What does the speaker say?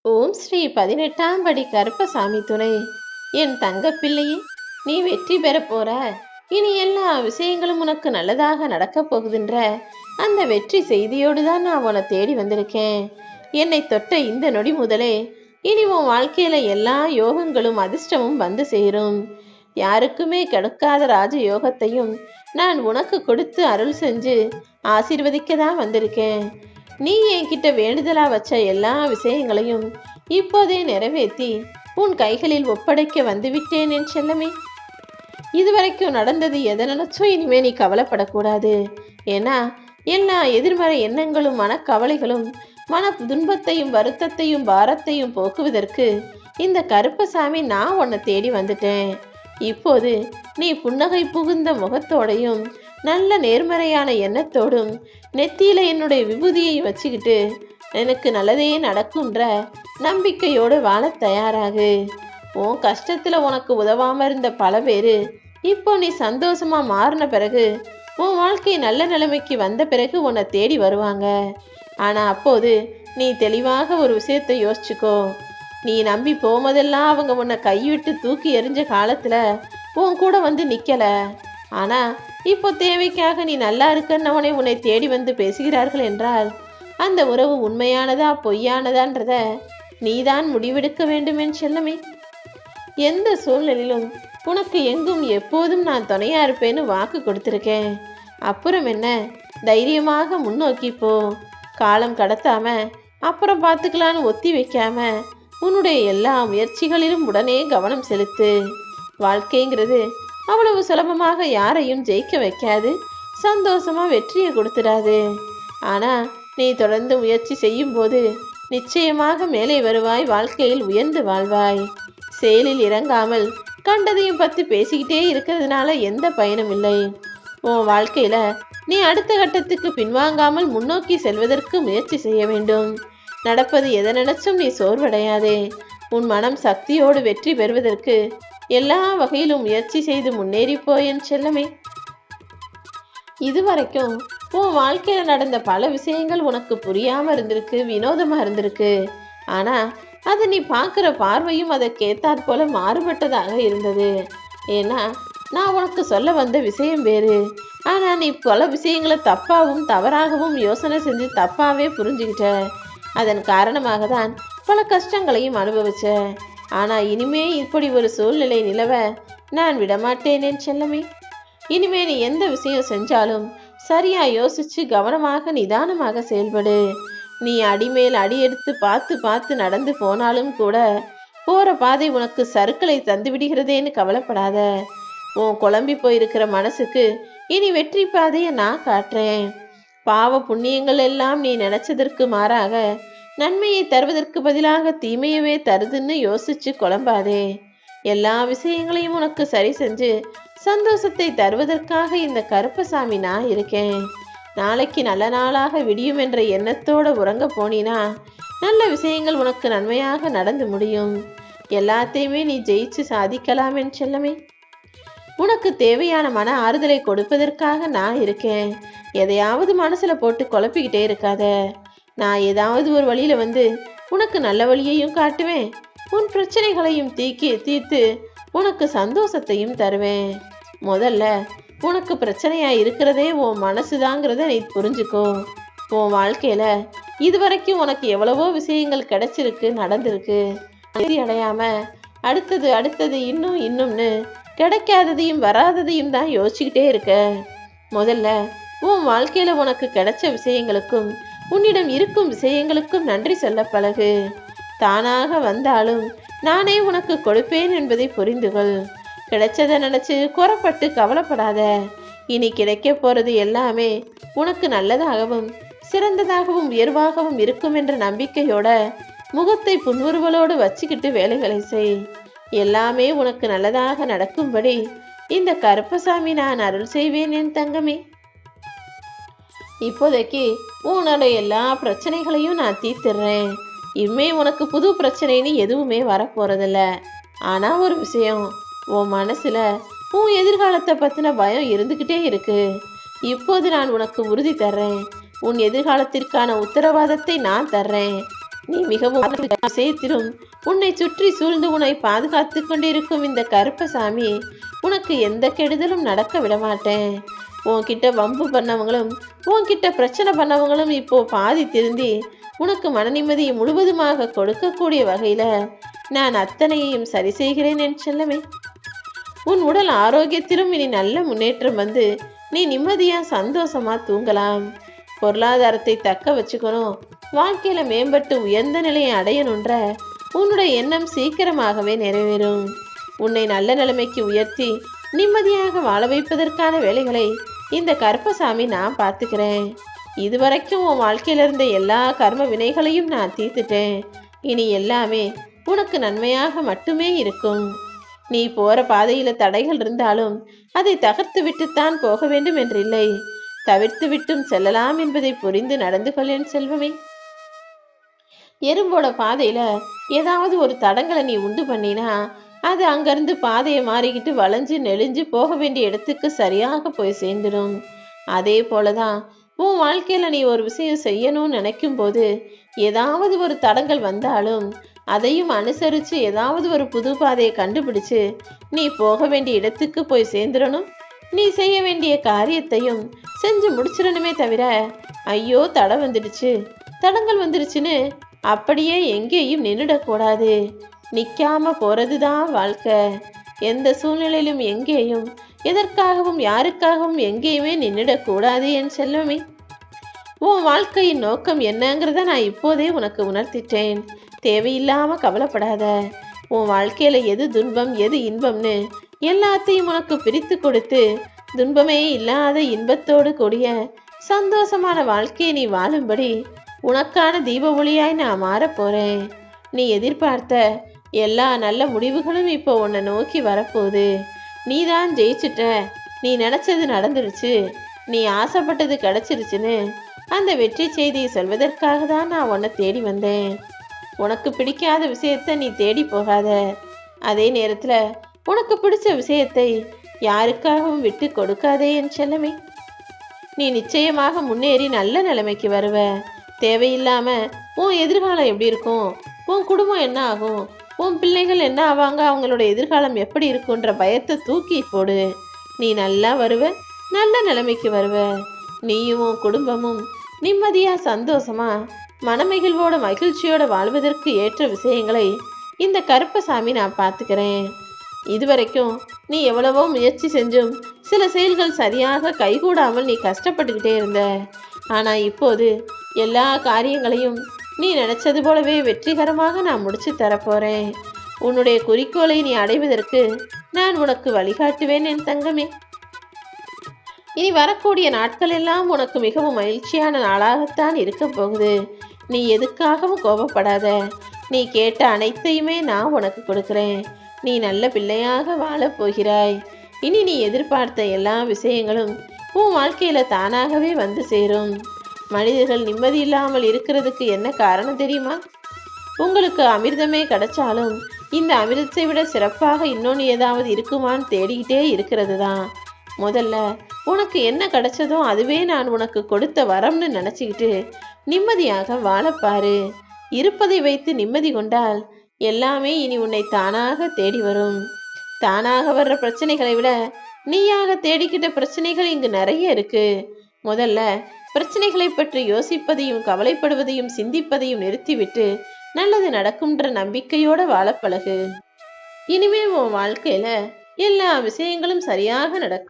ஓம் ஸ்ரீ 18ஆம் படி கருப்பசாமி துணை. என் தங்கப்பிள்ளையே, நீ வெற்றி பெற போற. இனி எல்லா விஷயங்களும் உனக்கு நல்லதாக நடக்கப் போகுதுன்ற அந்த வெற்றி செய்தியோடு தான் நான் உன்னை தேடி வந்திருக்கேன். என்னை தொட்ட இந்த நொடி முதலே இனி உன் வாழ்க்கையில எல்லா யோகங்களும் அதிர்ஷ்டமும் வந்து சேரும். யாருக்குமே கிடைக்காத ராஜ யோகத்தையும் நான் உனக்கு கொடுத்து அருள் செஞ்சு ஆசீர்வதிக்க தான் வந்திருக்கேன். நீ என்கிட்ட வேண்டுதலா வச்ச எல்லா விஷயங்களையும் இப்போதே நிறைவேற்றி உன் கைகளில் ஒப்படைக்க வந்துவிட்டேன் என் செல்லமே. இதுவரைக்கும் நடந்தது எதை நினைச்சும் இனிமே நீ கவலைப்படக்கூடாது. ஏன்னா எல்லா எதிர்மறை எண்ணங்களும் மனக்கவலைகளும் மன துன்பத்தையும் வருத்தத்தையும் பாரத்தையும் போக்குவதற்கு இந்த கருப்பசாமி நான் உன்னை தேடி வந்துட்டேன். இப்போது நீ புன்னகை புகுந்த முகத்தோடையும் நல்ல நேர்மறையான எண்ணத்தோடும் நெத்தியில என்னுடைய விபூதியை வச்சுக்கிட்டு எனக்கு நல்லதே நடக்கும்ன்ற நம்பிக்கையோடு வாழ தயாராகு. உன் கஷ்டத்துல உனக்கு உதவாம இருந்த பல பேரு இப்போ நீ சந்தோஷமா மாறின பிறகு உன் வாழ்க்கை நல்ல நிலைமைக்கு வந்த பிறகு உன்னை தேடி வருவாங்க. ஆனா அப்போது நீ தெளிவாக ஒரு விஷயத்தை யோசிச்சுக்கோ. நீ நம்பி போகும்போதெல்லாம் அவங்க உன்னை கைவிட்டு தூக்கி எறிஞ்ச காலத்துல உன் கூட வந்து நிக்கல. ஆனா இப்போ தேவைக்காக நீ நல்லா இருக்கன்னவனை உன்னை தேடி வந்து பேசுகிறார்கள் என்றால் அந்த உறவு உண்மையானதா பொய்யானதான்றத நீதான் முடிவெடுக்க வேண்டும் என் செல்லமே. எந்த சூழ்நிலையிலும் உனக்கு எங்கும் எப்போதும் நான் துணையா இருப்பேன்னு வாக்கு கொடுத்துருக்கேன். அப்புறம் என்ன, தைரியமாக முன்னோக்கி போ. காலம் கடத்தாம அப்புறம் பார்த்துக்கலான்னு ஒத்தி வைக்காம உன்னுடைய எல்லா முயற்சிகளிலும் உடனே கவனம் செலுத்து. வாழ்க்கைங்கிறது அவ்வளவு சுலபமாக யாரையும் ஜெயிக்க வைக்காது, சந்தோஷமா வெற்றியை கொடுத்துடாது. ஆனா நீ தொடர்ந்து முயற்சி செய்யும் போது நிச்சயமாக மேலே வருவாய், வாழ்க்கையில் உயர்ந்து வாழ்வாய். செயலில் இறங்காமல் கண்டதையும் பற்றி பேசிக்கிட்டே இருக்கிறதுனால எந்த பயனும் இல்லை. உன் வாழ்க்கையில நீ அடுத்த கட்டத்துக்கு பின்வாங்காமல் முன்னோக்கி செல்வதற்கு முயற்சி செய்ய வேண்டும். நடப்பது எதை நினைச்சும் நீ சோர்வடையாதே. உன் மனம் சக்தியோடு வெற்றி பெறுவதற்கு எல்லா வகையிலும் முயற்சி செய்து முன்னேறிப்போ என் செல்லமே. இதுவரைக்கும் உன் வாழ்க்கையில நடந்த பல விஷயங்கள் உனக்கு புரியாம இருந்திருக்கு, வினோதமா இருந்திருக்கு. ஆனா அதை நீ பார்க்குற பார்வையும் அதற்கேத்தாற் போல மாறுபட்டதாக இருந்தது. ஏன்னா நான் உனக்கு சொல்ல வந்த விஷயம் வேறு. ஆனா நீ பல விஷயங்களை தப்பாகவும் தவறாகவும் யோசனை செஞ்சு தப்பாவே புரிஞ்சுக்கிட்ட. அதன் காரணமாக தான் பல கஷ்டங்களையும் அனுபவிச்ச. ஆனா இனிமே இப்படி ஒரு சூழ்நிலை நிலவ நான் விடமாட்டேன் என் செல்லமே. இனிமே நீ எந்த விஷயம் செஞ்சாலும் சரியா யோசிச்சு கவனமாக நிதானமாக செயல்படு. நீ அடிமேல் அடி எடுத்து பார்த்து பார்த்து நடந்து போனாலும் கூட போற பாதை உனக்கு சறுக்களை தந்து விடுகிறதேன்னு கவலைப்படாத. உன் குழம்பி போயிருக்கிற மனசுக்கு இனி வெற்றி பாதையை நான் காட்டுறேன். பாவ புண்ணியங்கள் எல்லாம் நீ நினைச்சதற்கு மாறாக நன்மையை தருவதற்கு பதிலாக தீமையவே தருதுன்னு யோசிச்சு குழம்பாதே. எல்லா விஷயங்களையும் உனக்கு சரி செஞ்சு சந்தோஷத்தை தருவதற்காக இந்த கருப்பசாமி நான் இருக்கேன். நாளைக்கு நல்ல நாளாக விடியும் என்ற எண்ணத்தோட உறங்க போனினா நல்ல விஷயங்கள் உனக்கு நன்மையாக நடந்து முடியும். எல்லாத்தையுமே நீ ஜெயிச்சு சாதிக்கலாம் என் செல்லமே. உனக்கு தேவையான மன ஆறுதலை கொடுப்பதற்காக நான் இருக்கேன். எதையாவது மனசுல போட்டு குழப்பிக்கிட்டே இருக்காத. நான் ஏதாவது ஒரு வழியில வந்து உனக்கு நல்ல வழியையும் காட்டுவேன். உன் பிரச்சனைகளையும் தீர்த்து உனக்கு சந்தோஷத்தையும் தருவேன். முதல்ல உனக்கு பிரச்சனையா இருக்கிறதே உன் மனசுதாங்கிறத நீ புரிஞ்சுக்கோ. உன் வாழ்க்கையில இதுவரைக்கும் உனக்கு எவ்வளவோ விஷயங்கள் கிடைச்சிருக்கு, நடந்திருக்கு. அடையாம அடுத்தது இன்னும்னு கிடைக்காததையும் வராததையும் தான் யோசிச்சுக்கிட்டே இருக்க. முதல்ல உன் வாழ்க்கையில உனக்கு கிடைச்ச விஷயங்களுக்கும் உன்னிடம் இருக்கும் விஷயங்களுக்கும் நன்றி சொல்ல பழகு. தானாக வந்தாலும் நானே உனக்கு கொடுப்பேன் என்பதை புரிந்துகொள். கிடைச்சதை நினைச்சு குறப்பட்டு கவலைப்படாத. இனி கிடைக்க போறது எல்லாமே உனக்கு நல்லதாகவும் சிறந்ததாகவும் உயர்வாகவும் இருக்கும் என்ற நம்பிக்கையோட முகத்தை புன்முறுவலோடு வச்சுக்கிட்டு வேலைகளை செய். எல்லாமே உனக்கு நல்லதாக நடக்கும்படி இந்த கருப்பசாமி நான் அருள் செய்வேன் என் தங்கமே. இப்போதைக்கு உன்னோட எல்லா பிரச்சனைகளையும் நான் தீர்த்துறேன். இனிமே உனக்கு புது பிரச்சனைன்னு எதுவுமே வரப்போறதில்ல. ஆனா ஒரு விஷயம், உன் மனசுல உன் எதிர்காலத்தை பத்தின பயம் இருந்துகிட்டே இருக்கு. இப்போது நான் உனக்கு உறுதி தர்றேன். உன் எதிர்காலத்திற்கான உத்தரவாதத்தை நான் தர்றேன். நீ மிகவும் விஷயத்திலும் உன்னை சுற்றி சூழ்ந்து உன்னை பாதுகாத்து கொண்டிருக்கும் இந்த கருப்பசாமி உனக்கு எந்த கெடுதலும் நடக்க விடமாட்டேன். உன்கிட்ட வம்பு பண்ணவங்களும் உன்கிட்ட பிரச்சனை பண்ணவங்களும் இப்போ பாதி திருந்தி உனக்கு மன நிம்மதியை முழுவதுமாக கொடுக்கக்கூடிய வகையில நான் அத்தனையையும் சரி செய்கிறேன் என் செல்லமே. உன் உடல் ஆரோக்கியத்திலும் இனி நல்ல முன்னேற்றம் வந்து நீ நிம்மதியா சந்தோஷமா தூங்கலாம். பொருளாதாரத்தை தக்க வச்சுக்கணும், வாழ்க்கையில மேம்பட்டு உயர்ந்த நிலையை அடையணுன்ற உன்னுடைய எண்ணம் சீக்கிரமாகவே நிறைவேறும். உன்னை நல்ல நிலைமைக்கு உயர்த்தி நிம்மதியாக வாழ வைப்பதற்கான வேலைகளை இந்த கருப்பசாமி நான் பார்த்துக்கிறேன். இதுவரைக்கும் உன் வாழ்க்கையில இருந்த எல்லா கர்ம வினைகளையும் நான் தீர்த்துட்டேன். இனி எல்லாமே உனக்கு நன்மையாக மட்டுமே இருக்கும். நீ போற பாதையில தடைகள் இருந்தாலும் அதை தகர்த்து விட்டுத்தான் போக வேண்டும் என்றில்லை, தவிர்த்து விட்டும் செல்லலாம் என்பதை புரிந்து நடந்து கொள்ளேன் செல்வமே. எறும்போட பாதையில ஏதாவது ஒரு தடங்களை நீ உண்டு பண்ணினா அது அங்கிருந்து பாதையை மாறிக்கிட்டு வளைஞ்சு நெளிஞ்சு போக வேண்டிய இடத்துக்கு சரியாக போய் சேர்ந்துடும். அதே போலதான் உன் வாழ்க்கையில நீ ஒரு விஷயம் செய்யணும்னு நினைக்கும் போது ஏதாவது ஒரு தடங்கள் வந்தாலும் அதையும் அனுசரித்து ஏதாவது ஒரு புது பாதையை கண்டுபிடிச்சு நீ போக வேண்டிய இடத்துக்கு போய் சேர்ந்துடணும். நீ செய்ய வேண்டிய காரியத்தையும் செஞ்சு முடிச்சிடணுமே தவிர ஐயோ தடங்கள் வந்துடுச்சுன்னு அப்படியே எங்கேயும் நின்றுடக்கூடாது. நிற்காம போறதுதான் வாழ்க்கை. எந்த சூழ்நிலையிலும் எங்கேயும் எதற்காகவும் யாருக்காகவும் எங்கேயுமே நின்றுடக்கூடாது என் செல்வமே. உன் வாழ்க்கையின் நோக்கம் என்னங்கிறத நான் இப்போதே உனக்கு உணர்த்திட்டேன். தேவையில்லாம கவலைப்படாத. உன் வாழ்க்கையில எது துன்பம் எது இன்பம்னு எல்லாத்தையும் உனக்கு பிரித்து கொடுத்து துன்பமே இல்லாத இன்பத்தோடு கூடிய சந்தோஷமான வாழ்க்கையை நீ வாழும்படி உனக்கான தீப ஒளியாய் நான் மாறப்போறேன். நீ எதிர்பார்த்த எல்லா நல்ல முடிவுகளும் இப்போ உன்னை நோக்கி வரப்போகுது. நீ தான் ஜெயிச்சுட்ட, நீ நினைச்சது நடந்துருச்சு, நீ ஆசைப்பட்டது கிடைச்சிருச்சுன்னு அந்த வெற்றி செய்தியை சொல்வதற்காக தான் நான் உன்னை தேடி வந்தேன். உனக்கு பிடிக்காத விஷயத்தை நீ தேடி போகாத. அதே நேரத்துல உனக்கு பிடிச்ச விஷயத்தை யாருக்காகவும் விட்டு கொடுக்காதே என் செல்லமே. நீ நிச்சயமாக முன்னேறி நல்ல நிலைமைக்கு வருவ. தேவையில்லாம உன் எதிர்காலம் எப்படி இருக்கும், உன் குடும்பம் என்ன ஆகும், உன் பிள்ளைகள் என்ன ஆவாங்க, அவங்களோட எதிர்காலம் எப்படி இருக்குன்ற பயத்தை தூக்கி போடு. நீ நல்லா வருவ, நல்ல நிலைமைக்கு வருவ. நீயும் உன் குடும்பமும் நிம்மதியா சந்தோஷமா மனமகிழ்வோட மகிழ்ச்சியோட வாழ்வதற்கு ஏற்ற விஷயங்களை இந்த கருப்பசாமி நான் பார்த்துக்கிறேன். இதுவரைக்கும் நீ எவ்வளவோ முயற்சி செஞ்சும் சில செயல்கள் சரியாக கைகூடாமல் நீ கஷ்டப்பட்டுக்கிட்டே இருந்த. ஆனா இப்போது எல்லா காரியங்களையும் நீ நினைச்சது போலவே வெற்றிகரமாக நான் முடிச்சு தரப்போறேன். உன்னுடைய குறிக்கோளை நீ அடைவதற்கு நான் உனக்கு வழிகாட்டுவேன் என் தங்கமே. இனி வரக்கூடிய நாட்கள் எல்லாம் உனக்கு மிகவும் மகிழ்ச்சியான நாளாகத்தான் இருக்க போகுது. நீ எதுக்காகவும் கோபப்படாத. நீ கேட்ட அனைத்தையுமே நான் உனக்கு கொடுக்கிறேன். நீ நல்ல பிள்ளையாக வாழப் போகிறாய். இனி நீ எதிர்பார்த்த எல்லா விஷயங்களும் உன் வாழ்க்கையில தானாகவே வந்து சேரும். மனிதர்கள் நிம்மதி இல்லாமல் இருக்கிறதுக்கு என்ன காரணம் தெரியுமா? உங்களுக்கு அமிர்தமே கிடைச்சாலும் இந்த அமிர்தத்தை விட சிறப்பாக இன்னொன்று ஏதாவது இருக்குமான்னு தேடிக்கிட்டே இருக்கிறது தான். முதல்ல உனக்கு என்ன கிடைச்சதோ அதுவே நான் உனக்கு கொடுத்த வரம்னு நினச்சிக்கிட்டு நிம்மதியாக வாழப்பாரு. இருப்பதை வைத்து நிம்மதி கொண்டால் எல்லாமே இனி உன்னை தானாக தேடி வரும். தானாக வர்ற பிரச்சனைகளை விட நீயாக தேடிக்கிட்ட பிரச்சனைகள் இங்கு நிறைய இருக்கு. முதல்ல பிரச்சனைகளை பற்றி யோசிப்பதையும் கவலைப்படுவதையும் சிந்திப்பதையும் நிறுத்திவிட்டு நல்லது நடக்கும்ன்ற நம்பிக்கையோட வாழப்பழகு. இனிமே உன் வாழ்க்கையில எல்லா விஷயங்களும் சரியாக நடக்கும்.